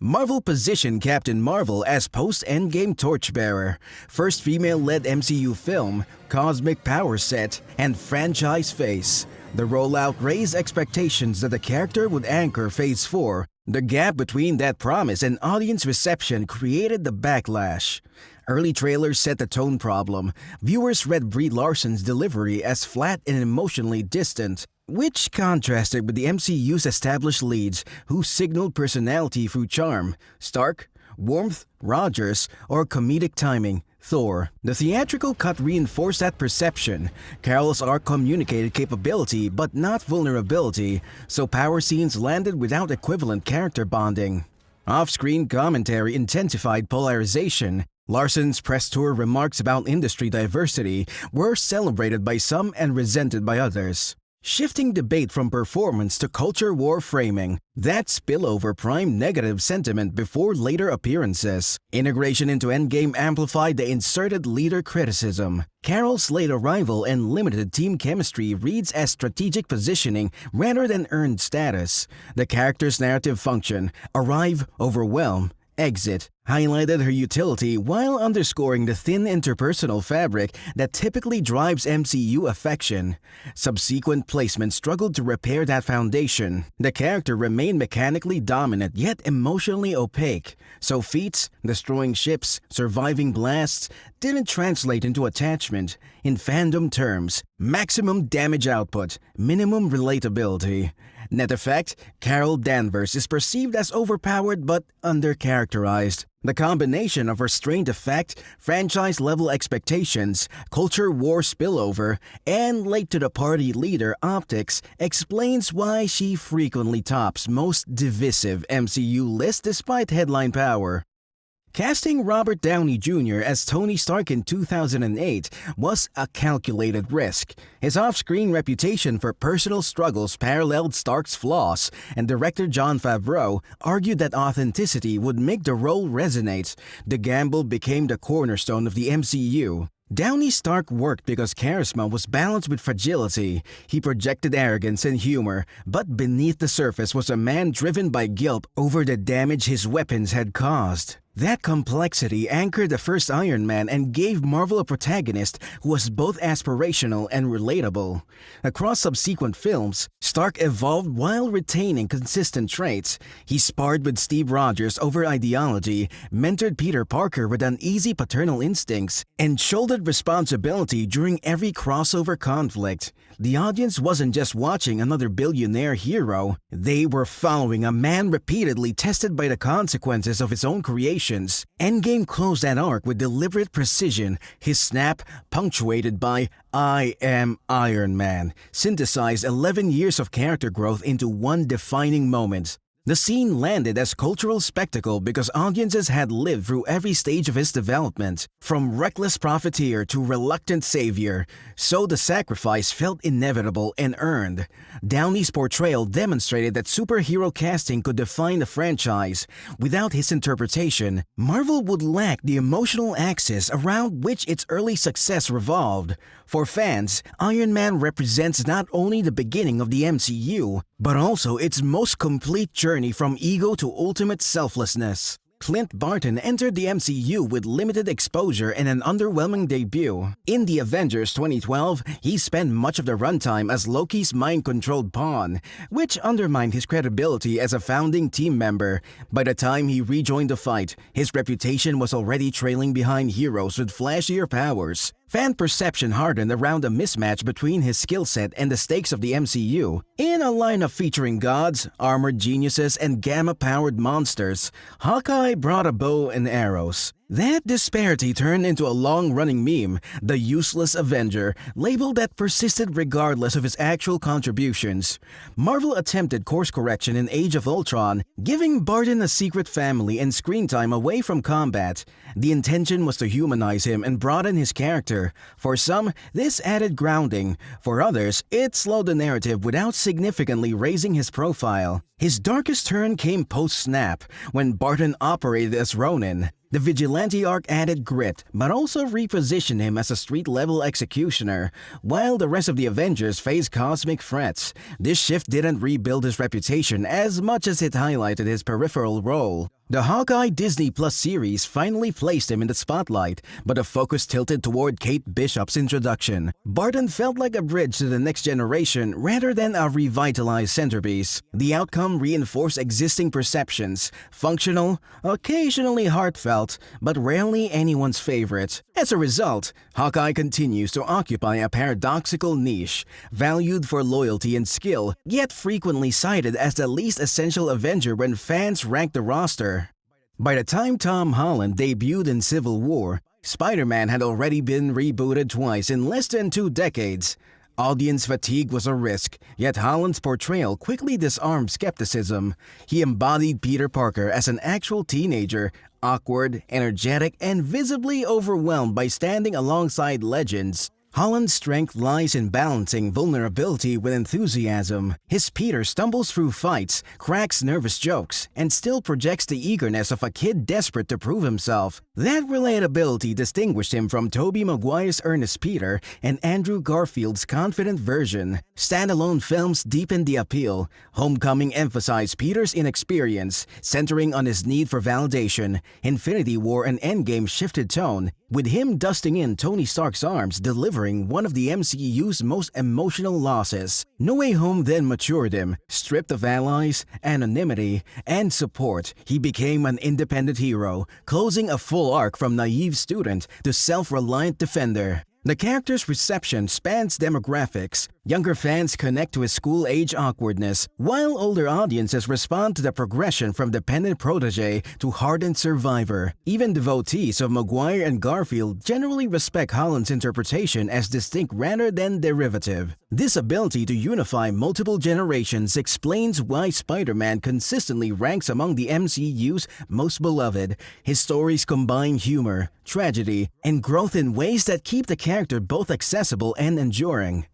Marvel positioned Captain Marvel as post-Endgame torchbearer, first female-led MCU film, cosmic power set, and franchise face. The rollout raised expectations that the character would anchor Phase 4. The gap between that promise and audience reception created the backlash. Early trailers set the tone problem. Viewers read Brie Larson's delivery as flat and emotionally distant, which contrasted with the MCU's established leads who signaled personality through charm, Stark, warmth, Rogers, or comedic timing, Thor. The theatrical cut reinforced that perception. Carol's arc communicated capability but not vulnerability, so power scenes landed without equivalent character bonding. Off-screen commentary intensified polarization. Larson's press tour remarks about industry diversity were celebrated by some and resented by others. Shifting debate from performance to culture war framing, that spillover primed negative sentiment before later appearances. Integration into Endgame amplified the inserted leader criticism. Carol's late arrival and limited team chemistry reads as strategic positioning rather than earned status. The character's narrative function, arrive, overwhelm, exit, highlighted her utility while underscoring the thin interpersonal fabric that typically drives MCU affection. Subsequent placements struggled to repair that foundation. The character remained mechanically dominant yet emotionally opaque, so feats, destroying ships, surviving blasts, didn't translate into attachment. In fandom terms, maximum damage output, minimum relatability. Net effect, Carol Danvers is perceived as overpowered but undercharacterized. The combination of restrained effect, franchise-level expectations, culture war spillover, and late-to-the-party leader optics explains why she frequently tops most divisive MCU lists despite headline power. Casting Robert Downey Jr. as Tony Stark in 2008 was a calculated risk. His off-screen reputation for personal struggles paralleled Stark's flaws, and director Jon Favreau argued that authenticity would make the role resonate. The gamble became the cornerstone of the MCU. Downey Stark worked because charisma was balanced with fragility. He projected arrogance and humor, but beneath the surface was a man driven by guilt over the damage his weapons had caused. That complexity anchored the first Iron Man and gave Marvel a protagonist who was both aspirational and relatable. Across subsequent films, Stark evolved while retaining consistent traits. He sparred with Steve Rogers over ideology, mentored Peter Parker with uneasy paternal instincts, and shouldered responsibility during every crossover conflict. The audience wasn't just watching another billionaire hero. They were following a man repeatedly tested by the consequences of his own creations. Endgame closed that arc with deliberate precision. His snap, punctuated by "I am Iron Man," synthesized 11 years of character growth into one defining moment. The scene landed as cultural spectacle because audiences had lived through every stage of his development, from reckless profiteer to reluctant savior, so the sacrifice felt inevitable and earned. Downey's portrayal demonstrated that superhero casting could define the franchise. Without his interpretation, Marvel would lack the emotional axis around which its early success revolved. For fans, Iron Man represents not only the beginning of the MCU, but also its most complete journey from ego to ultimate selflessness. Clint Barton entered the MCU with limited exposure and an underwhelming debut. In The Avengers 2012, he spent much of the runtime as Loki's mind-controlled pawn, which undermined his credibility as a founding team member. By the time he rejoined the fight, his reputation was already trailing behind heroes with flashier powers. Fan perception hardened around a mismatch between his skill set and the stakes of the MCU. In a lineup featuring gods, armored geniuses, and gamma-powered monsters, Hawkeye brought a bow and arrows. That disparity turned into a long-running meme, the useless Avenger, label that persisted regardless of his actual contributions. Marvel attempted course correction in Age of Ultron, giving Barton a secret family and screen time away from combat. The intention was to humanize him and broaden his character. For some, this added grounding. For others, it slowed the narrative without significantly raising his profile. His darkest turn came post-snap, when Barton operated as Ronin. The Vigilante arc added grit, but also repositioned him as a street-level executioner, while the rest of the Avengers faced cosmic threats. This shift didn't rebuild his reputation as much as it highlighted his peripheral role. The Hawkeye Disney Plus series finally placed him in the spotlight, but the focus tilted toward Kate Bishop's introduction. Barton felt like a bridge to the next generation rather than a revitalized centerpiece. The outcome reinforced existing perceptions, functional, occasionally heartfelt, but rarely anyone's favorite. As a result, Hawkeye continues to occupy a paradoxical niche, valued for loyalty and skill, yet frequently cited as the least essential Avenger when fans rank the roster. By the time Tom Holland debuted in Civil War, Spider-Man had already been rebooted twice in less than 2 decades. Audience fatigue was a risk, yet Holland's portrayal quickly disarmed skepticism. He embodied Peter Parker as an actual teenager, awkward, energetic, and visibly overwhelmed by standing alongside legends. Holland's strength lies in balancing vulnerability with enthusiasm. His Peter stumbles through fights, cracks nervous jokes, and still projects the eagerness of a kid desperate to prove himself. That relatability distinguished him from Tobey Maguire's earnest Peter and Andrew Garfield's confident version. Standalone films deepened the appeal. Homecoming emphasized Peter's inexperience, centering on his need for validation. Infinity War and Endgame shifted tone, with him dusting in Tony Stark's arms, delivering one of the MCU's most emotional losses. No Way Home then matured him. Stripped of allies, anonymity, and support, he became an independent hero, closing a full arc from naive student to self-reliant defender. The character's reception spans demographics. Younger fans connect to his school-age awkwardness, while older audiences respond to the progression from dependent protege to hardened survivor. Even devotees of Maguire and Garfield generally respect Holland's interpretation as distinct rather than derivative. This ability to unify multiple generations explains why Spider-Man consistently ranks among the MCU's most beloved. His stories combine humor, tragedy, and growth in ways that keep the character both accessible and enduring.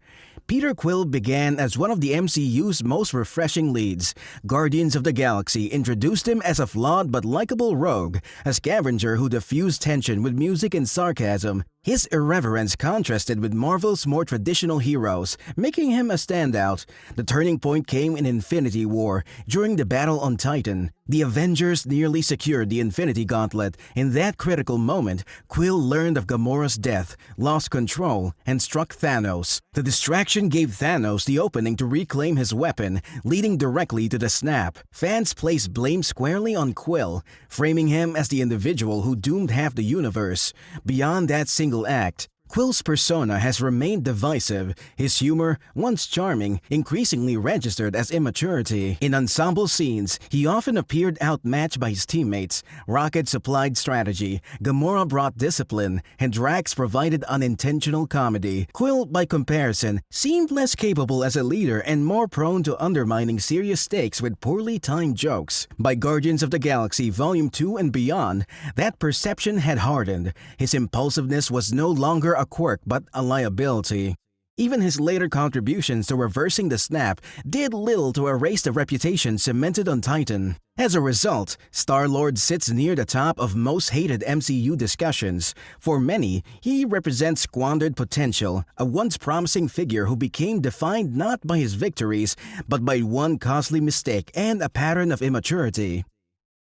Peter Quill began as one of the MCU's most refreshing leads. Guardians of the Galaxy introduced him as a flawed but likable rogue, a scavenger who diffused tension with music and sarcasm. His irreverence contrasted with Marvel's more traditional heroes, making him a standout. The turning point came in Infinity War, during the battle on Titan. The Avengers nearly secured the Infinity Gauntlet. In that critical moment, Quill learned of Gamora's death, lost control, and struck Thanos. The distraction gave Thanos the opening to reclaim his weapon, leading directly to the snap. Fans placed blame squarely on Quill, framing him as the individual who doomed half the universe. Beyond that single act, Quill's persona has remained divisive. His humor, once charming, increasingly registered as immaturity. In ensemble scenes, he often appeared outmatched by his teammates. Rocket supplied strategy, Gamora brought discipline, and Drax provided unintentional comedy. Quill, by comparison, seemed less capable as a leader and more prone to undermining serious stakes with poorly timed jokes. By Guardians of the Galaxy Volume 2 and beyond, that perception had hardened. His impulsiveness was no longer a quirk but a liability. Even his later contributions to reversing the snap did little to erase the reputation cemented on Titan. As a result, Star-Lord sits near the top of most hated MCU discussions. For many, he represents squandered potential, a once promising figure who became defined not by his victories, but by one costly mistake and a pattern of immaturity.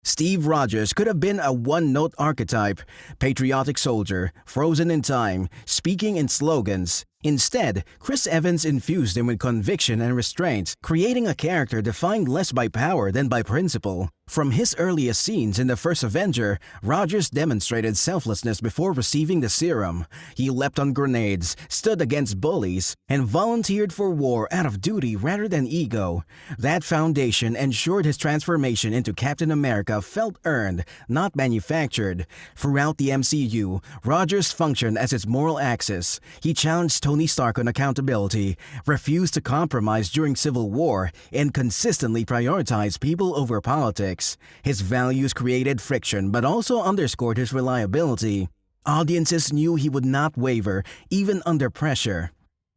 Steve Rogers could have been a one-note archetype, patriotic soldier, frozen in time, speaking in slogans. Instead, Chris Evans infused him with conviction and restraint, creating a character defined less by power than by principle. From his earliest scenes in the first Avenger, Rogers demonstrated selflessness before receiving the serum. He leapt on grenades, stood against bullies, and volunteered for war out of duty rather than ego. That foundation ensured his transformation into Captain America felt earned, not manufactured. Throughout the MCU, Rogers functioned as its moral axis. He challenged Tony Stark on accountability, refused to compromise during Civil War, and consistently prioritized people over politics. His values created friction but also underscored his reliability. Audiences knew he would not waver, even under pressure.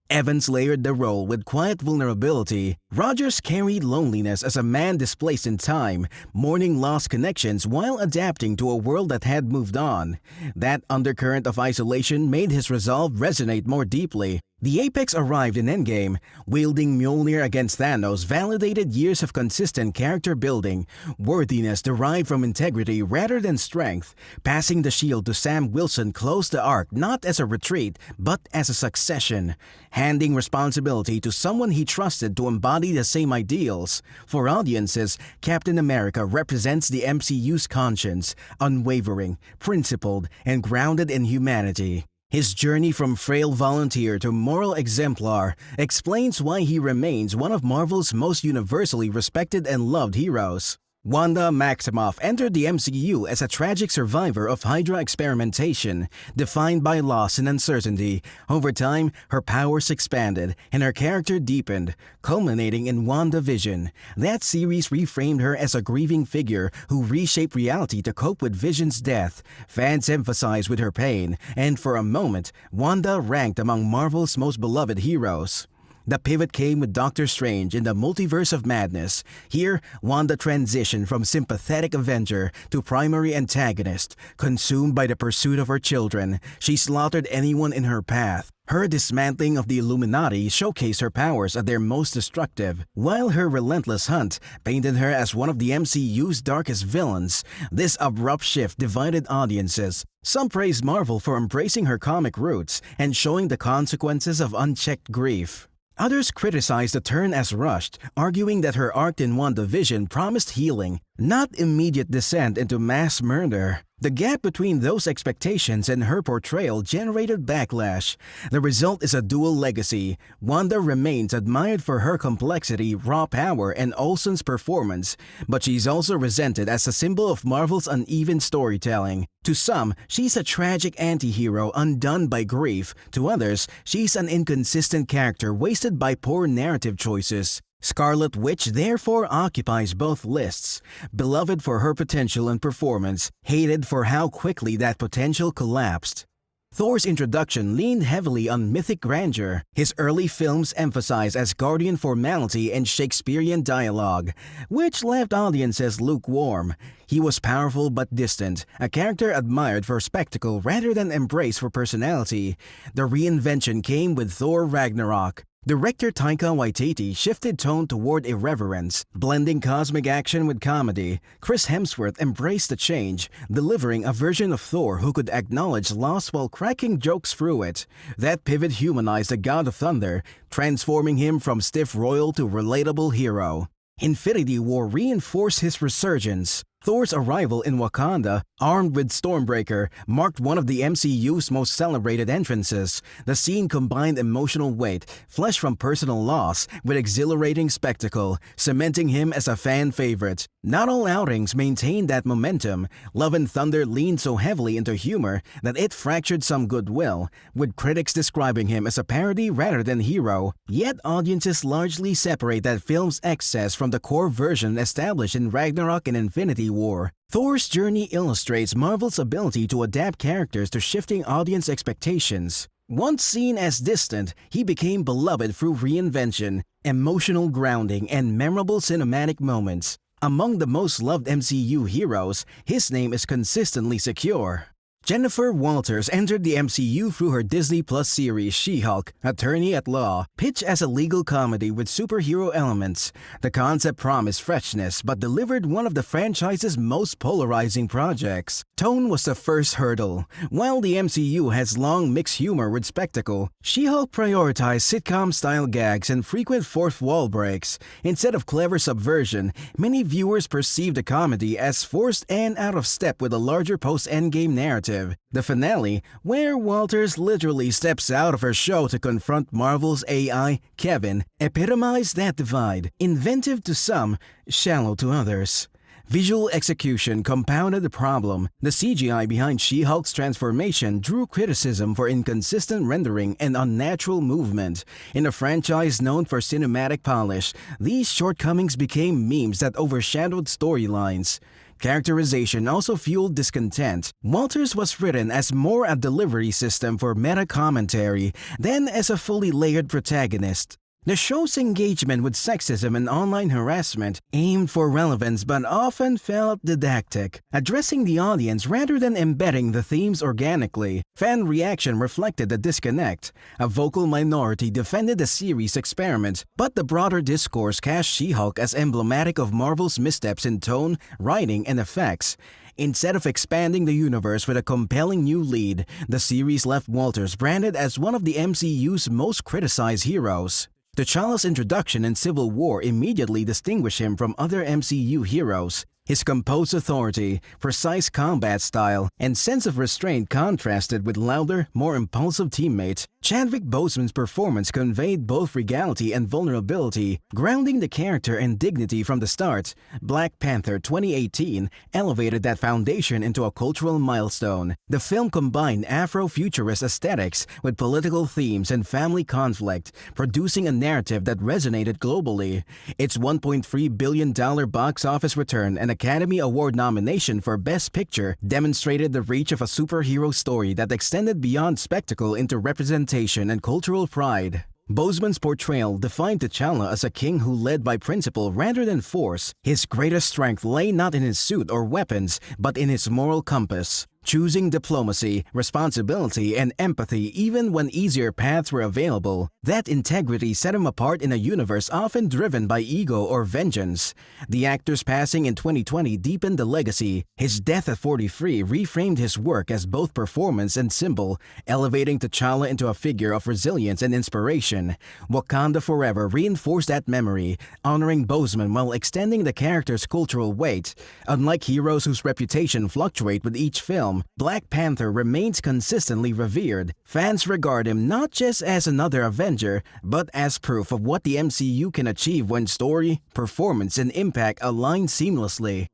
Evans layered the role with quiet vulnerability. Rogers carried loneliness as a man displaced in time, mourning lost connections while adapting to a world that had moved on. That undercurrent of isolation made his resolve resonate more deeply. The apex arrived in Endgame, wielding Mjolnir against Thanos validated years of consistent character building, worthiness derived from integrity rather than strength. Passing the shield to Sam Wilson closed the arc not as a retreat, but as a succession, handing responsibility to someone he trusted to embody the same ideals. For audiences, Captain America represents the MCU's conscience, unwavering, principled, and grounded in humanity. His journey from frail volunteer to moral exemplar explains why he remains one of Marvel's most universally respected and loved heroes. Wanda Maximoff entered the MCU as a tragic survivor of Hydra experimentation, defined by loss and uncertainty. Over time, her powers expanded and her character deepened, culminating in WandaVision. That series reframed her as a grieving figure who reshaped reality to cope with Vision's death. Fans emphasized with her pain, and for a moment, Wanda ranked among Marvel's most beloved heroes. The pivot came with Doctor Strange in the Multiverse of Madness. Here, Wanda transitioned from sympathetic Avenger to primary antagonist. Consumed by the pursuit of her children, she slaughtered anyone in her path. Her dismantling of the Illuminati showcased her powers at their most destructive, while her relentless hunt painted her as one of the MCU's darkest villains. This abrupt shift divided audiences. Some praised Marvel for embracing her comic roots and showing the consequences of unchecked grief. Others criticized the turn as rushed, arguing that her arc in WandaVision promised healing, not immediate descent into mass murder. The gap between those expectations and her portrayal generated backlash. The result is a dual legacy. Wanda remains admired for her complexity, raw power, and Olsen's performance, but she's also resented as a symbol of Marvel's uneven storytelling. To some, she's a tragic anti-hero undone by grief. To others, she's an inconsistent character wasted by poor narrative choices. Scarlet Witch therefore occupies both lists, beloved for her potential and performance, hated for how quickly that potential collapsed. Thor's introduction leaned heavily on mythic grandeur. His early films emphasized Asgardian formality and Shakespearean dialogue, which left audiences lukewarm. He was powerful but distant, a character admired for spectacle rather than embraced for personality. The reinvention came with Thor Ragnarok. Director Taika Waititi shifted tone toward irreverence, blending cosmic action with comedy. Chris Hemsworth embraced the change, delivering a version of Thor who could acknowledge loss while cracking jokes through it. That pivot humanized the God of Thunder, transforming him from stiff royal to relatable hero. Infinity War reinforced his resurgence. Thor's arrival in Wakanda, armed with Stormbreaker, marked one of the MCU's most celebrated entrances. The scene combined emotional weight, flesh from personal loss, with exhilarating spectacle, cementing him as a fan favorite. Not all outings maintained that momentum. Love and Thunder leaned so heavily into humor that it fractured some goodwill, with critics describing him as a parody rather than hero. Yet audiences largely separate that film's excess from the core version established in Ragnarok and Infinity War. Thor's journey illustrates Marvel's ability to adapt characters to shifting audience expectations. Once seen as distant, he became beloved through reinvention, emotional grounding, and memorable cinematic moments. Among the most loved MCU heroes, his name is consistently secure. Jennifer Walters entered the MCU through her Disney Plus series She-Hulk, Attorney at Law, pitched as a legal comedy with superhero elements. The concept promised freshness but delivered one of the franchise's most polarizing projects. Tone was the first hurdle. While the MCU has long mixed humor with spectacle, She-Hulk prioritized sitcom-style gags and frequent fourth wall breaks. Instead of clever subversion, many viewers perceived the comedy as forced and out of step with a larger post-Endgame narrative. The finale, where Walters literally steps out of her show to confront Marvel's AI, Kevin, epitomized that divide. Inventive to some, shallow to others. Visual execution compounded the problem. The CGI behind She-Hulk's transformation drew criticism for inconsistent rendering and unnatural movement. In a franchise known for cinematic polish, these shortcomings became memes that overshadowed storylines. Characterization also fueled discontent. Walters was written as more a delivery system for meta-commentary than as a fully layered protagonist. The show's engagement with sexism and online harassment aimed for relevance but often felt didactic, addressing the audience rather than embedding the themes organically. Fan reaction reflected the disconnect. A vocal minority defended the series' experiment, but the broader discourse cast She-Hulk as emblematic of Marvel's missteps in tone, writing, and effects. Instead of expanding the universe with a compelling new lead, the series left Walters branded as one of the MCU's most criticized heroes. T'Challa's introduction in Civil War immediately distinguished him from other MCU heroes. His composed authority, precise combat style, and sense of restraint contrasted with louder, more impulsive teammates. Chadwick Boseman's performance conveyed both regality and vulnerability, grounding the character in dignity from the start. Black Panther 2018 elevated that foundation into a cultural milestone. The film combined Afro-futurist aesthetics with political themes and family conflict, producing a narrative that resonated globally. Its $1.3 billion box office return and Academy Award nomination for Best Picture demonstrated the reach of a superhero story that extended beyond spectacle into representation and cultural pride. Boseman's portrayal defined T'Challa as a king who led by principle rather than force. His greatest strength lay not in his suit or weapons, but in his moral compass, choosing diplomacy, responsibility, and empathy even when easier paths were available. That integrity set him apart in a universe often driven by ego or vengeance. The actor's passing in 2020 deepened the legacy. His death at 43 reframed his work as both performance and symbol, elevating T'Challa into a figure of resilience and inspiration. Wakanda Forever reinforced that memory, honoring Boseman while extending the character's cultural weight. Unlike heroes whose reputation fluctuate with each film, Black Panther remains consistently revered. Fans regard him not just as another Avenger, but as proof of what the MCU can achieve when story, performance, and impact align seamlessly.